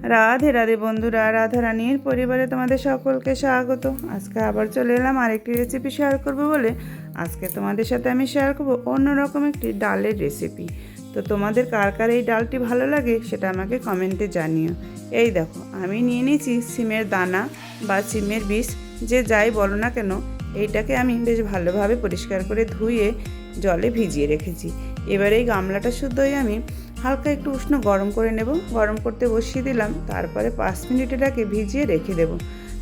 রাধে রাধে বন্ধুরা, রাধা রানীর পরিবারে তোমাদের সকলকে স্বাগত। আজকে আবার চলে এলাম আরেকটি রেসিপি শেয়ার করব বলে। আজকে তোমাদের সাথে আমি শেয়ার করব অন্যরকম একটি ডালের রেসিপি। তো তোমাদের কার কার এই ডালটি ভালো লাগে সেটা আমাকে কমেন্টে জানিও। এই দেখো, আমি নিয়ে নিয়েছি সিমের দানা বা সিমের বীজ, যে যাই বলো না কেন। এইটাকে আমি বেশ ভালোভাবে পরিষ্কার করে ধুয়ে জলে ভিজিয়ে রেখেছি। এবার এই গামলাটা শুদ্ধই আমি হালকা একটু উষ্ণ গরম করে নেব। গরম করতে বসিয়ে দিলাম, তারপরে 5 মিনিট এটাকে ভিজিয়ে রেখে দেব।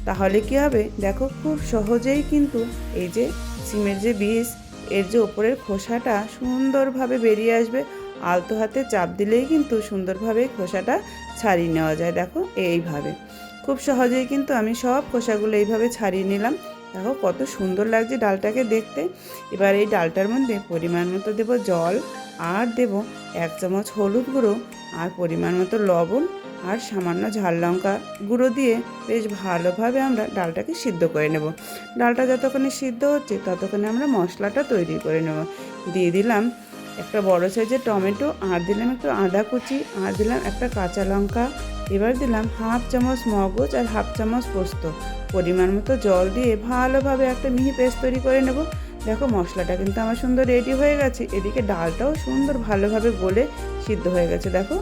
তাহলে কি হবে দেখো, খুব সহজেই কিন্তু এই যে সিমের যে বীজ, এর যে ওপরের খোসাটা সুন্দরভাবে বেরিয়ে আসবে। আলতো হাতে চাপ দিলেই কিন্তু সুন্দরভাবে খোসাটা ছাড়িয়ে নেওয়া যায়। দেখো এইভাবে খুব সহজেই কিন্তু আমি সব খোসাগুলো এইভাবে ছাড়িয়ে নিলাম। দেখো কত সুন্দর লাগছে ডালটাকে দেখতে। এবার এই ডালটার মধ্যে পরিমাণ মতো দেবো জল, আর দেব 1 চামচ হলুদ গুঁড়ো, আর পরিমাণ মতো লবণ, আর সামান্য ঝাল লঙ্কা গুঁড়ো দিয়ে বেশ ভালোভাবে আমরা ডালটাকে সিদ্ধ করে নেব। ডালটা যতক্ষণে সিদ্ধ হচ্ছে ততক্ষণে আমরা মশলাটা তৈরি করে নেব। দিয়ে দিলাম একটা বড় সাইজের টমেটো, আর দিলাম একটু আদা কুচি, আর দিলাম একটা কাঁচা লঙ্কা। এবার দিলাম 1/2 চামচ মগজ আর 1/2 চামচ পোস্ত। পরিমাণ মতো জল দিয়ে ভালোভাবে একটা মিহি পেস্ট তৈরি করে নেব। দেখো মশলাটা কিন্তু আমার সুন্দর রেডি হয়ে গেছে। এদিকে ডালটাও সুন্দর ভালোভাবে গলে সিদ্ধ হয়ে গেছে। দেখো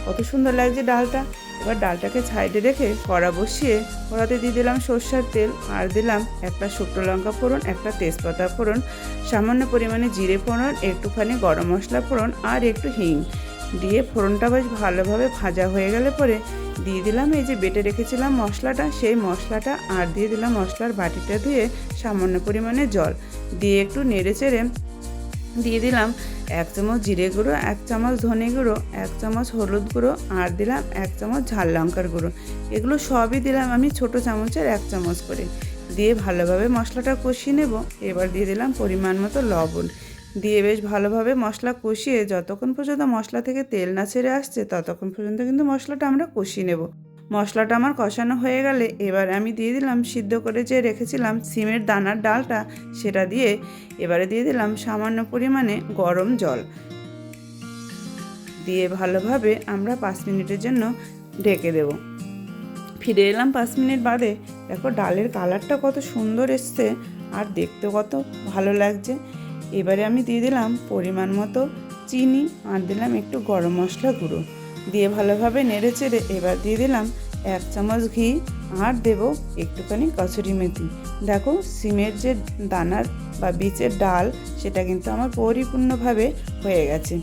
কত সুন্দর লাগছে ডালটা। এবার ডালটাকে সাইডে রেখে কড়া বসিয়ে কড়াতে দিয়ে দিলাম সর্ষের তেল, আর দিলাম একটা শুকনো লঙ্কা ফোড়ন, একটা তেজপাতা ফোড়ন, সামান্য পরিমাণে জিরে ফোড়ন, একটুখানি গরম মশলা ফোড়ন, আর একটু হিং দিয়ে ফোড়নটা বেশ ভালোভাবে ভাজা হয়ে গেলে পরে দিয়ে দিলাম এই যে বেটে রেখেছিলাম মশলাটা, সেই মশলাটা, আর দিয়ে দিলাম মশলার বাটিটা ধুয়ে সামান্য পরিমাণে জল দিয়ে একটু নেড়ে চেড়ে দিয়ে দিলাম 1 চামচ জিরে গুঁড়ো, 1 চামচ ধনে গুঁড়ো, 1 চামচ হলুদ গুঁড়ো, আর দিলাম 1 চামচ ঝাল লঙ্কার গুঁড়ো। এগুলো সবই দিলাম আমি ছোট চামচের 1 চামচ করে। দিয়ে ভালোভাবে মশলাটা কষিয়ে নেব। এবার দিয়ে দিলাম পরিমাণ মতো লবণ, দিয়ে বেশ ভালোভাবে মশলা কষিয়ে যতক্ষণ পর্যন্ত মশলা থেকে তেল না ছেড়ে আসছে ততক্ষণ পর্যন্ত কিন্তু মশলাটা আমরা কষিয়ে নেব। মশলাটা আমার কষানো হয়ে গেলে এবার আমি দিয়ে দিলাম সিদ্ধ করে যে রেখেছিলাম সিমের দানার ডালটা, সেটা দিয়ে এবারে দিয়ে দিলাম সামান্য পরিমাণে গরম জল দিয়ে ভালোভাবে আমরা 5 মিনিটের জন্য ঢেকে দেব। ফিরে এলাম 5 মিনিট বাদে। দেখো ডালের কালারটা কত সুন্দর এসছে, আর দেখতে কত ভালো লাগছে। এবারে আমি দিয়ে দিলাম পরিমাণ মতো চিনি, আর দিলাম একটু গরম মশলা গুঁড়ো দিয়ে ভালোভাবে নেড়ে চেড়ে এবার দিয়ে দিলাম 1 চামচ ঘি, আর দেব একটুখানি কসুরি মেথি। দেখো সিমের যে দানার বা বীজের ডাল, সেটা কিন্তু আমার পরিপূর্ণভাবে হয়ে গেছে।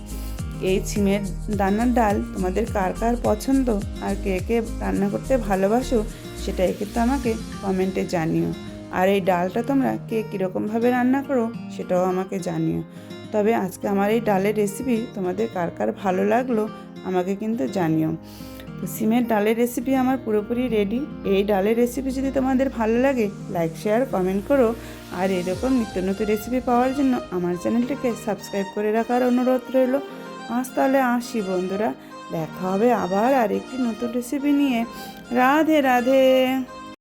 এই সিমের দানার ডাল তোমাদের কার কার পছন্দ, আর কে কে রান্না করতে ভালোবাসো, সেটাই কিন্তু আমাকে কমেন্টে জানিও। আর এই ডালটা তোমরা কে কীরকমভাবে রান্না করো সেটাও আমাকে জানিও। তবে আজকে আমার এই ডালের রেসিপি তোমাদের কার কার ভালো লাগলো আমাকে কিন্তু জানিও। তো সিমের ডালের রেসিপি আমার পুরোপুরি রেডি। এই ডালের রেসিপি যদি তোমাদের ভালো লাগে লাইক শেয়ার কমেন্ট করো, আর এরকম নিত্য নতুন রেসিপি পাওয়ার জন্য আমার চ্যানেলটিকে সাবস্ক্রাইব করে রাখার অনুরোধ রইল। আজ তাহলে আসি বন্ধুরা, দেখা হবে আবার আরেকটি নতুন রেসিপি নিয়ে। রাধে রাধে।